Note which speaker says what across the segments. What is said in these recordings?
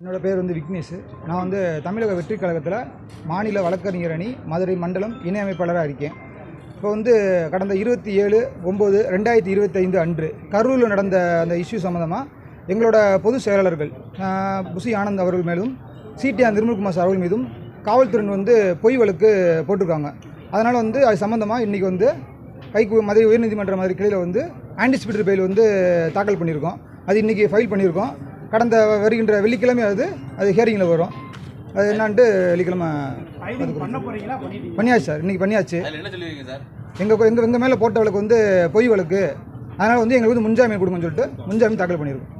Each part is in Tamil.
Speaker 1: என்னோட பேர் விக்னேஷ். நான் தமிழக வெற்றி கழகத்தில் மாநில வழக்கறிஞர் அணி மதுரை மண்டலம் இணை அமைப்பாளராக இருக்கேன். இப்போ கடந்த 27/9/2025 அன்று கரூரில் நடந்த அந்த இஷ்யூ சம்மந்தமாக எங்களோட பொதுச் செயலாளர்கள் புசி ஆனந்த் அவர்கள் மேலும் சிடிஆர் நிர்மல்குமார் சார் அவர்கள் மீதும் காவல்துறை பொய் வழக்கு போட்டிருக்காங்க. அதனால் அது சம்மந்தமாக இன்றைக்கி மதுரை உயர்நீதிமன்ற மதுரை கிளையில் ஆன்டிசிபேட்டரி பெயில் தாக்கல் பண்ணியிருக்கோம். அது இன்றைக்கி ஃபைல் பண்ணியிருக்கோம். கடந்த வருகின்ற வெள்ளிக்கிழமை அது ஹியரிங்கில் வரும். அது என்னான்ட்டு வெள்ளிக்கிழமை பண்ணியாச்சு சார். இன்றைக்கி பண்ணியாச்சு. எங்கள் மேலே போட்ட வழக்கு பொய் வழக்கு. அதனால் எங்களுக்கு முன்ஜாமீன் கொடுங்கன்னு சொல்லிட்டு முன்ஜாமீன் தாக்கல் பண்ணியிருக்கோம்.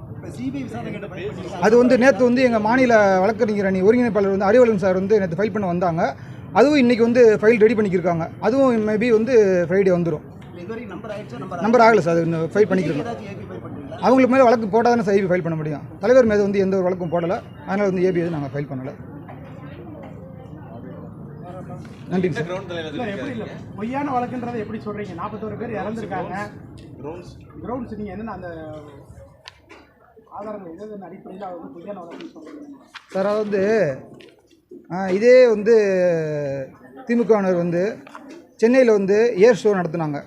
Speaker 1: அது நேற்று எங்கள் மாநில வழக்கறிஞர் அணி ஒருங்கிணைப்பாளர் அறிவழகன் சார் நேற்று ஃபைல் பண்ண வந்தாங்க. அதுவும் இன்றைக்கி ஃபைல் ரெடி பண்ணிக்கிருக்காங்க. அதுவும் மேபி ஃப்ரைடே வந்துடும். நம்பர் ஆகலை சார். அது ஃபைல் பண்ணிக்கிறோம். அவங்களுக்கு மேலே வழக்கு போட்டால் தானே சார் ஏபி ஃபைல் பண்ண முடியும். தலைவர் மீது எந்த ஒரு வழக்கும் போடலை. அதனால் ஏபி நாங்கள் ஃபைல் பண்ணலை. நன்றி சார்.
Speaker 2: பொய்யான வழக்குன்றதை எப்படி சொல்கிறீங்க? 41 பேர் இறந்துருக்காங்க. கிரவுண்ட்ஸ் நீங்கள் என்னென்ன அந்த ஆதாரங்கள் எது அடிப்படையில் பொய்யான வழக்கு சொல்கிறீங்க
Speaker 1: சார்? இதே திமுகவினர் சென்னையில் ஏர் ஷோ நடத்துனாங்க.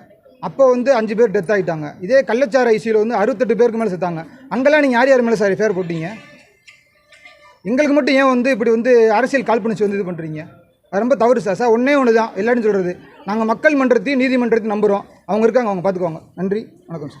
Speaker 1: அப்போ 5 பேர் டெத் ஆகிட்டாங்க. இதே கள்ளச்சார ஐசியில் 68 பேருக்கு மேலே செத்தாங்க. அங்கெல்லாம் நீங்கள் யார் மேலே சார் ஃபேர் போட்டீங்க? எங்களுக்கு மட்டும் ஏன் இப்படி அரசியல் காழ்ப்புணர்ச்சி இது பண்ணுறீங்க? அது ரொம்ப தவறு சார். சார் ஒன்றே ஒன்று தான் எல்லாரும் சொல்கிறது, நாங்கள் மக்கள் மன்றத்தையும் நீதிமன்றத்தையும் நம்புகிறோம். அவங்க இருக்காங்க, அவங்க பார்த்துக்குவாங்க. நன்றி, வணக்கம் சார்.